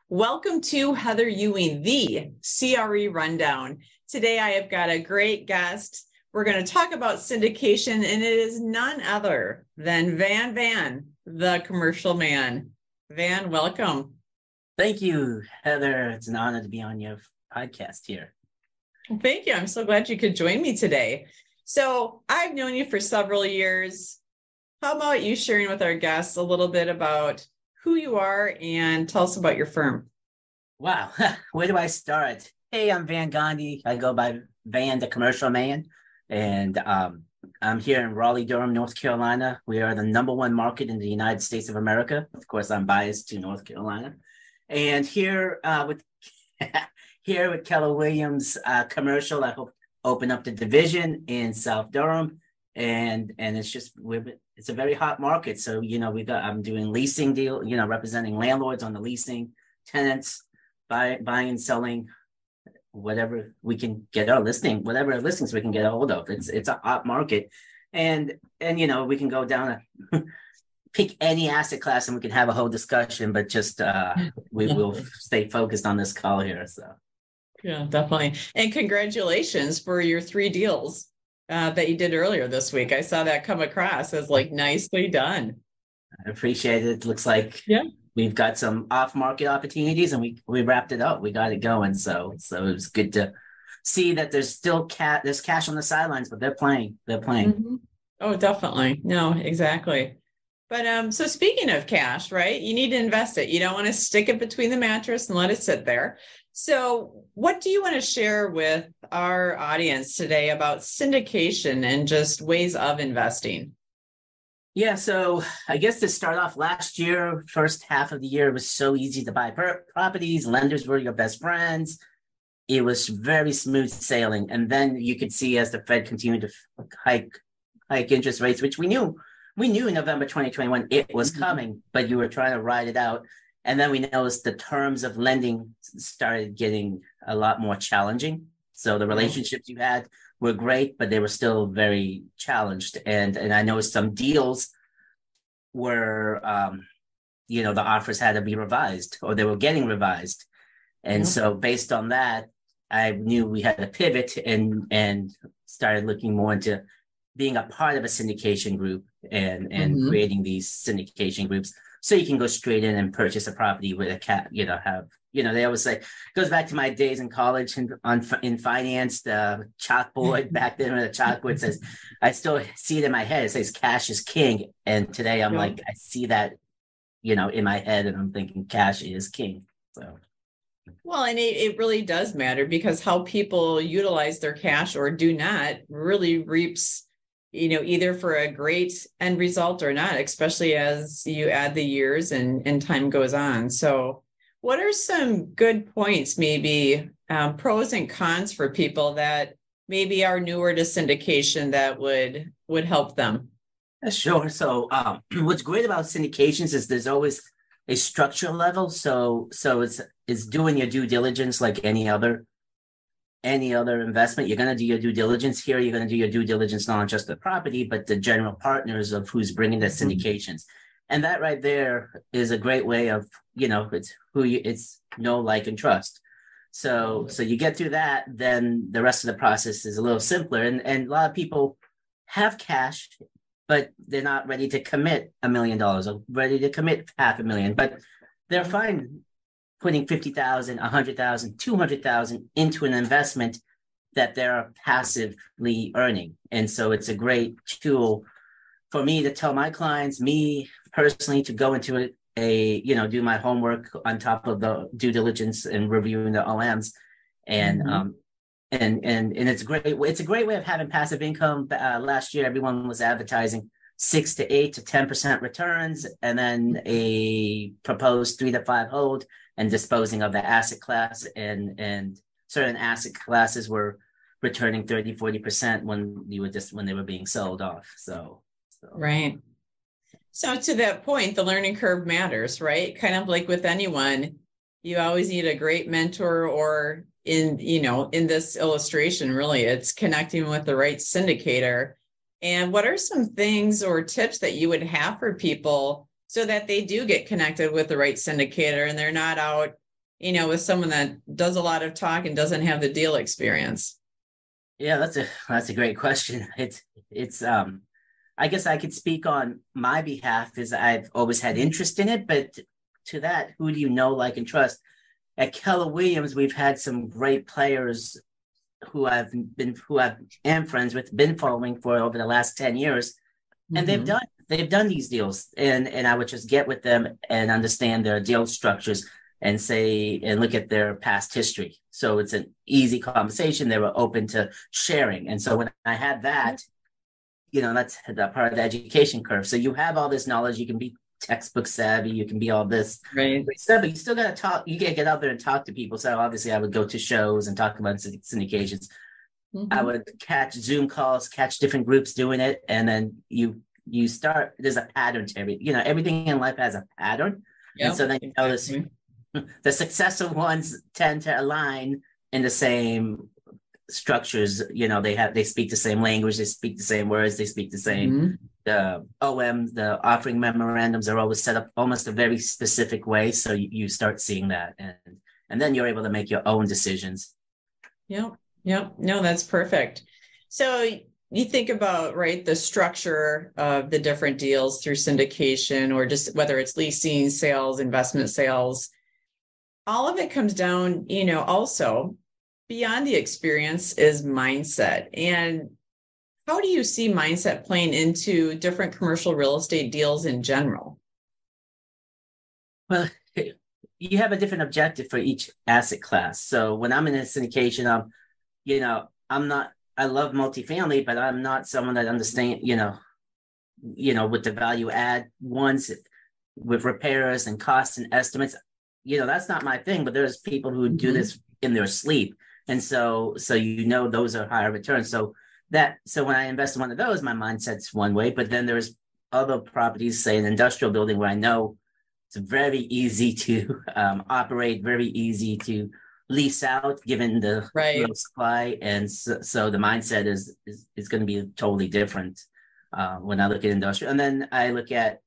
Welcome to Heather Ewing, the CRE Rundown. Today I have got a great guest. We're going to talk about syndication, and it is none other than Van, the commercial man. Van, welcome. Thank you, Heather. It's an honor to be on your podcast here. Thank you. I'm so glad you could join me today. So I've known you for several years. How about you sharing with our guests a little bit about who you are and tell us about your firm? Wow. Where do I start? Hey, I'm Van Gandhi. I go by Van, the commercial man. And I'm here in Raleigh-Durham, North Carolina. We are the #1 market in the United States of America. Of course, I'm biased to North Carolina. And here with Keller Williams Commercial, I hope open up the division in South Durham. And it's a very hot market. So, I'm doing leasing deal, representing landlords on the leasing, tenants, buying and selling whatever we can get our listing, whatever listings we can get a hold of. It's a hot market. And we can go down pick any asset class and we can have a whole discussion, but just we will stay focused on this call here. So yeah, definitely. And congratulations for your 3 deals that you did earlier this week. I saw that come across as nicely done. I appreciate it. It looks like we've got some off-market opportunities and we wrapped it up. We got it going. So it was good to see that there's still there's cash on the sidelines, but they're playing. Mm-hmm. Oh, definitely. No, exactly. But so speaking of cash, right, you need to invest it. You don't want to stick it between the mattress and let it sit there. So what do you want to share with our audience today about syndication and just ways of investing? Yeah, so I guess to start off, last year, first half of the year, it was so easy to buy properties. Lenders were your best friends. It was very smooth sailing. And then you could see as the Fed continued to hike interest rates, which we knew in November 2021 it was coming, but you were trying to ride it out. And then we noticed the terms of lending started getting a lot more challenging. So the relationships you had were great, but they were still very challenged. And I know some deals were, the offers had to be revised or they were getting revised. And so based on that, I knew we had to pivot and started looking more into being a part of a syndication group and creating these syndication groups. So you can go straight in and purchase a property with a they always say, it goes back to my days in college and in finance, the chalkboard back then, the chalkboard says, I still see it in my head. It says cash is king. And today I'm like, I see that, in my head and I'm thinking cash is king. So. Well, and it really does matter because how people utilize their cash or do not really reaps either for a great end result or not, especially as you add the years and time goes on. So what are some good points, maybe pros and cons for people that maybe are newer to syndication that would help them? Sure. So what's great about syndications is there's always a structure level. So it's doing your due diligence like any other investment. You're going to do your due diligence here. You're going to do your due diligence, not just the property, but the general partners of who's bringing the syndications. And that right there is a great way of, it's know, like, and trust. So you get through that, then the rest of the process is a little simpler. And a lot of people have cash, but they're not ready to commit $1 million or ready to commit $500,000, but they're fine putting $50,000, $100,000, $200,000 into an investment that they're passively earning. And so it's a great tool for me to tell my clients, me personally, to go into it, do my homework on top of the due diligence and reviewing the OMs. And it's a great way of having passive income. Last year, everyone was advertising 6 to 8 to 10% returns, and then a proposed 3 to 5 hold, and disposing of the asset class, and certain asset classes were returning 30-40% when they were being sold off. So right. So to that point, the learning curve matters, right? Kind of like with anyone, you always need a great mentor, or in this illustration, really, it's connecting with the right syndicator. And what are some things or tips that you would have for people so that they do get connected with the right syndicator and they're not out with someone that does a lot of talk and doesn't have the deal experience? Yeah, that's a great question. It's I guess I could speak on my behalf because I've always had interest in it, but to that, who do you know, like, and trust? At Keller Williams, we've had some great players who I am friends with, been following for over the last 10 years, and they've done these deals, and I would just get with them and understand their deal structures and look at their past history. So it's an easy conversation. They were open to sharing. And so when I had that, that's that part of the education curve. So you have all this knowledge, you can be textbook savvy, you can be all this, right? But you still got to talk, you got to get out there and talk to people. So obviously I would go to shows and talk about syndications. I would catch Zoom calls, catch different groups doing it. And then you start, there's a pattern to everything in life has a pattern. Yep, and so then you notice the successful ones tend to align in the same structures. They speak the same language, they speak the same words, they speak the same the offering memorandums are always set up almost a very specific way. So you start seeing that, and then you're able to make your own decisions. Yep. No, that's perfect. So you think about, right, the structure of the different deals through syndication, or just whether it's leasing, sales, investment sales, all of it comes down, also beyond the experience is mindset. And how do you see mindset playing into different commercial real estate deals in general? Well, you have a different objective for each asset class. So when I'm in a syndication, I love multifamily, but I'm not someone that understands, with the value add ones with repairs and costs and estimates. That's not my thing, but there's people who do this in their sleep. And so those are higher returns. So when I invest in one of those, my mindset's one way, but then there's other properties, say an industrial building, where I know it's very easy to operate, very easy to lease out given the low supply. And so the mindset is going to be totally different when I look at industrial. And then I look at,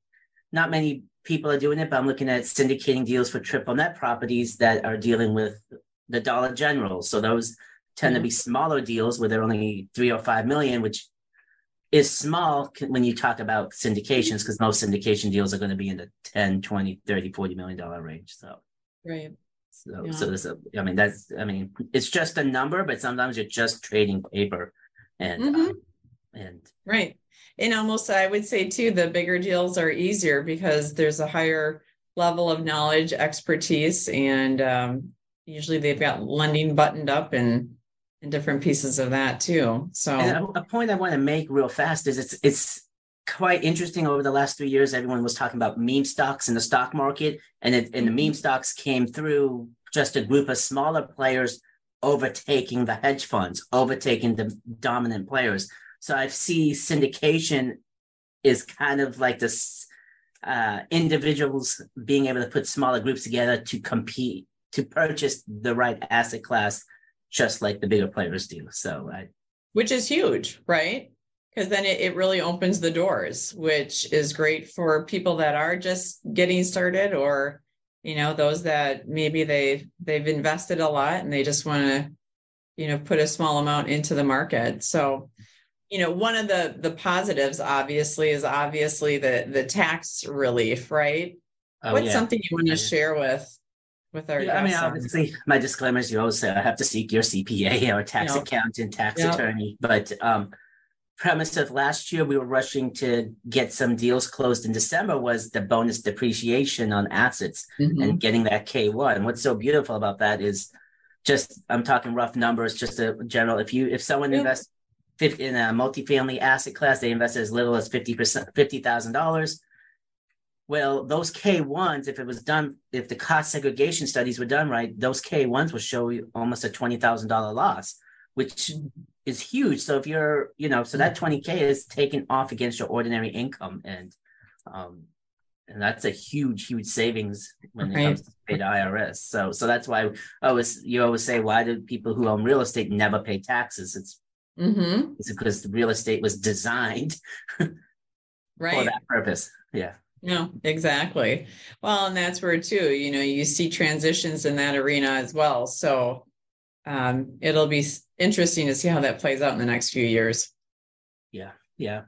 not many people are doing it, but I'm looking at syndicating deals for triple net properties that are dealing with the Dollar General. So those tend to be smaller deals where they're only 3 or 5 million, which is small when you talk about syndications, because most syndication deals are going to be in the 10, 20, 30, $40 million range. So, right. So it's just a number, but sometimes you're just trading paper and right. And almost, I would say too, the bigger deals are easier because there's a higher level of knowledge, expertise, and usually they've got lending buttoned up and different pieces of that too. So a point I want to make real fast is it's quite interesting. Over the last 3 years, everyone was talking about meme stocks in the stock market, and the meme stocks came through just a group of smaller players overtaking the hedge funds, overtaking the dominant players. So I see syndication is kind of like this individuals being able to put smaller groups together to compete, to purchase the right asset class, just like the bigger players do. So which is huge, right? Because then it really opens the doors, which is great for people that are just getting started, or, those that maybe they've invested a lot and they just want to, put a small amount into the market. So, one of the positives obviously is the tax relief, right? What's something you want to share with our guests? Obviously my disclaimers, you always say I have to seek your CPA or tax accountant, tax attorney, but premise of last year we were rushing to get some deals closed in December was the bonus depreciation on assets and getting that K1. What's so beautiful about that is just, I'm talking rough numbers, just a general, if someone invests in a multifamily asset class, they invest as little as $50,000. Well, those K1s, if the cost segregation studies were done right, those K1s will show you almost a $20,000 loss, which is huge. So if you're, so that 20K is taken off against your ordinary income. And that's a huge savings when it comes to pay the IRS. So that's why you always say, why do people who own real estate never pay taxes? It's because the real estate was designed for that purpose. Yeah. No, exactly. Well, and that's where too, you see transitions in that arena as well. So it'll be interesting to see how that plays out in the next few years. Yeah, yeah.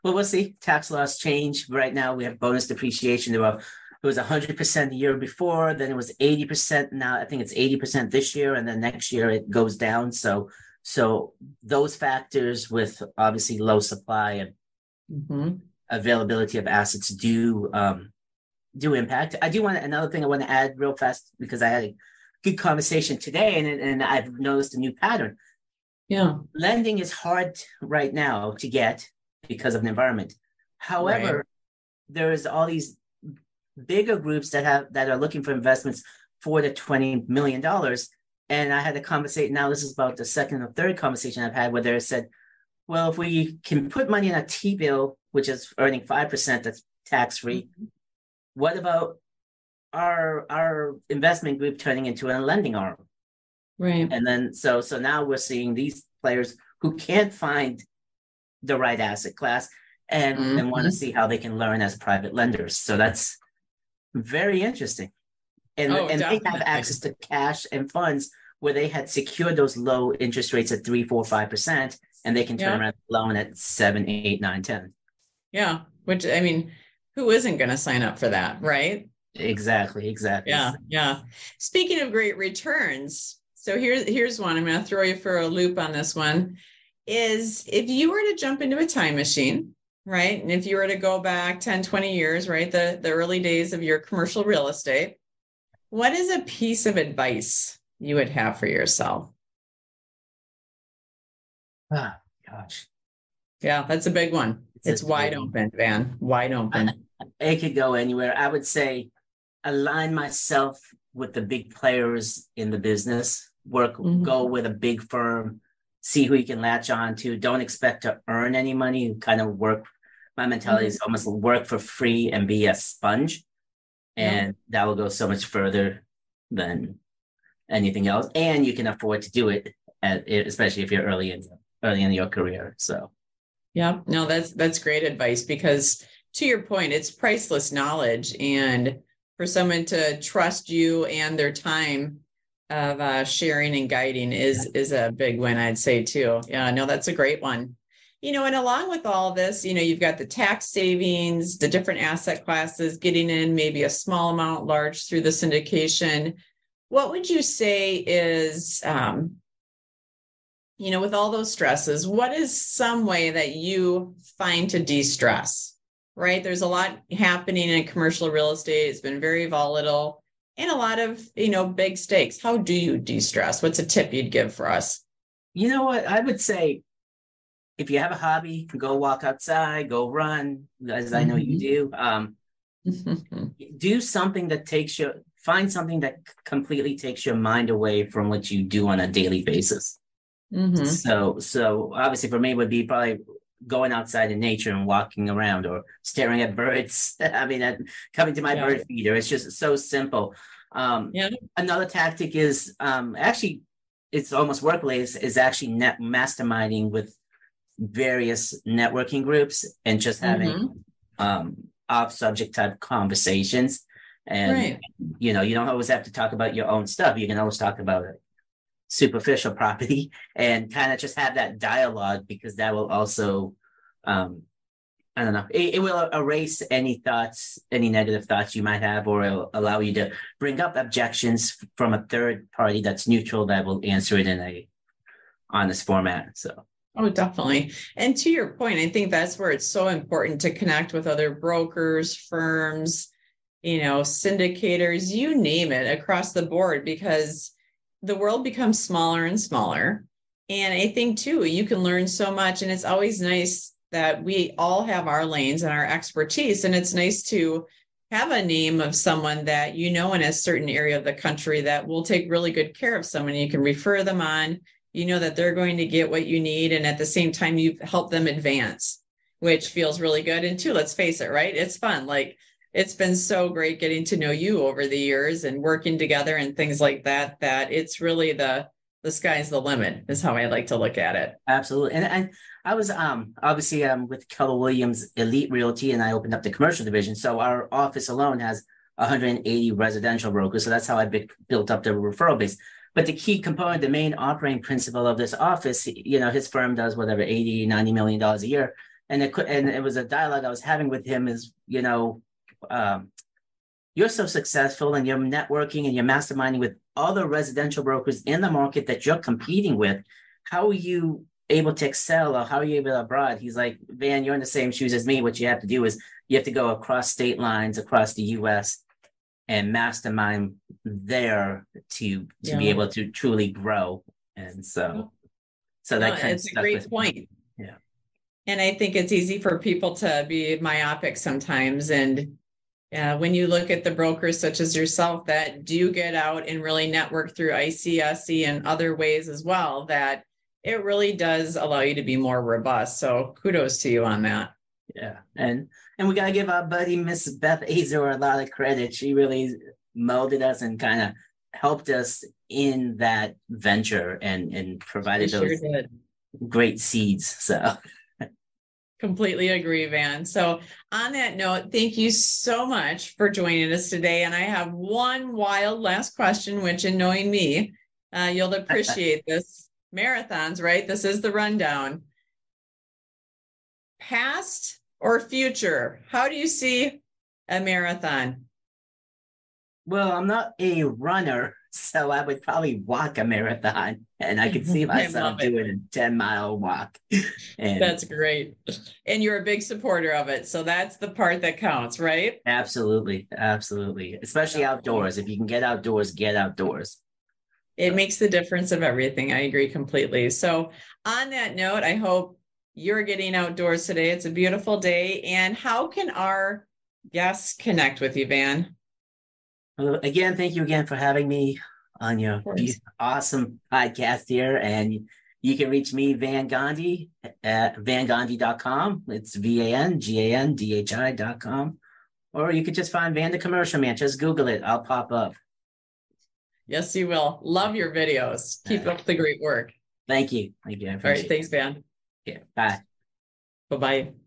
Well, we'll see. Tax laws change. Right now, we have bonus depreciation. It was 100% the year before. Then it was 80%. Now I think it's 80% this year, and then next year it goes down. So those factors with obviously low supply and availability of assets do impact. I do want another thing I want to add real fast because I had a good conversation today, and I've noticed a new pattern. Yeah. Lending is hard right now to get because of the environment. However, Right. there's all these bigger groups that are looking for investments for the $20 million. And I had a conversation. Now this is about the second or third conversation I've had where they said, well, if we can put money in a T-bill, which is earning 5%, that's tax-free, what about our investment group turning into a lending arm? Right. And then so now we're seeing these players who can't find the right asset class and want to see how they can learn as private lenders. So that's very interesting. And they have access to cash and funds where they had secured those low interest rates at 3, 4, 5%, and they can turn around the loan at 7, 8, 9, 10. Yeah. Which, I mean, who isn't going to sign up for that, right? Exactly. Yeah. Yeah. Speaking of great returns, so here's one. I'm going to throw you for a loop on this one. Is if you were to jump into a time machine, right? And if you were to go back 10, 20 years, right? The early days of your commercial real estate, what is a piece of advice you would have for yourself? Ah, gosh. Yeah, that's a big one. It's wide open, Van. Wide open. It could go anywhere. I would say align myself with the big players in the business. Go with a big firm, see who you can latch on to. Don't expect to earn any money. Kind of work. My mentality is almost work for free and be a sponge. And that will go so much further than anything else. And you can afford to do it, especially if you're early in your career. So, yeah, no, that's great advice because to your point, it's priceless knowledge. And for someone to trust you and their time of sharing and guiding is a big win, I'd say too. Yeah, no, that's a great one. And along with all this, you've got the tax savings, the different asset classes, getting in maybe a small amount, large through the syndication. What would you say is, with all those stresses, what is some way that you find to de-stress, right? There's a lot happening in commercial real estate. It's been very volatile and a lot of, big stakes. How do you de-stress? What's a tip you'd give for us? You know what? I would say, if you have a hobby, go walk outside, go run, as I know you do. Do something that find something that completely takes your mind away from what you do on a daily basis. So obviously for me it would be probably going outside in nature and walking around or staring at birds. I mean, coming to my bird feeder. It's just so simple. Another tactic is actually, it's almost work-related, is actually masterminding with various networking groups and just having off subject type conversations. And you don't always have to talk about your own stuff. You can always talk about it superficial property and kind of just have that dialogue, because that will also I don't know, it will erase any negative thoughts you might have, or it'll allow you to bring up objections from a third party that's neutral that will answer it in a honest format. So oh, definitely. And to your point, I think that's where it's so important to connect with other brokers, firms, syndicators, you name it, across the board, because the world becomes smaller and smaller. And I think too, you can learn so much, and it's always nice that we all have our lanes and our expertise. And it's nice to have a name of someone that in a certain area of the country that will take really good care of someone. You can refer them on, that they're going to get what you need. And at the same time, you've helped them advance, which feels really good. And too, let's face it, right? It's fun. Like, it's been so great getting to know you over the years and working together and things like that, that it's really the the sky's the limit is how I like to look at it. Absolutely. And I was obviously with Keller Williams Elite Realty, and I opened up the commercial division. So our office alone has 180 residential brokers. So that's how I built up the referral base. But the key component, the main operating principle of this office, you know, his firm does whatever, 80, $90 million a year. And it was a dialogue I was having with him is, you know, you're so successful and you're networking and you're masterminding with other residential brokers in the market that you're competing with. How are you able to excel, or how are you able to abroad? He's like, Van, you're in the same shoes as me. What you have to do is you have to go across state lines, across the US, and mastermind there to be able to truly grow. And so that kind of it's a great point. Yeah. And I think it's easy for people to be myopic sometimes. And when you look at the brokers such as yourself that do get out and really network through ICSC and other ways as well, that it really does allow you to be more robust. So kudos to you on that. Yeah. And we got to give our buddy, Miss Beth Azor, a lot of credit. She really molded us and kind of helped us in that venture and provided those great seeds. So completely agree, Van. So on that note, thank you so much for joining us today. And I have one wild last question, which in knowing me, you'll appreciate this. Marathons, right? This is the rundown. Past or future? How do you see a marathon? Well, I'm not a runner, so I would probably walk a marathon, and I could see myself doing a 10-mile walk. And that's great. And you're a big supporter of it. So that's the part that counts, right? Absolutely. Absolutely. Especially outdoors. If you can get outdoors, get outdoors. It makes the difference of everything. I agree completely. So on that note, I hope you're getting outdoors today. It's a beautiful day. And how can our guests connect with you, Van? Well, again, thank you again for having me on your awesome podcast here. And you can reach me, Van Gandhi, at vangandhi.com. It's VANGANDHI.com. Or you could just find Van the Commercial Man. Just Google it. I'll pop up. Yes, you will. Love your videos. Keep up the great work. Thank you. Thank you. All right. Thanks, Van. Yeah. Bye. Bye-bye.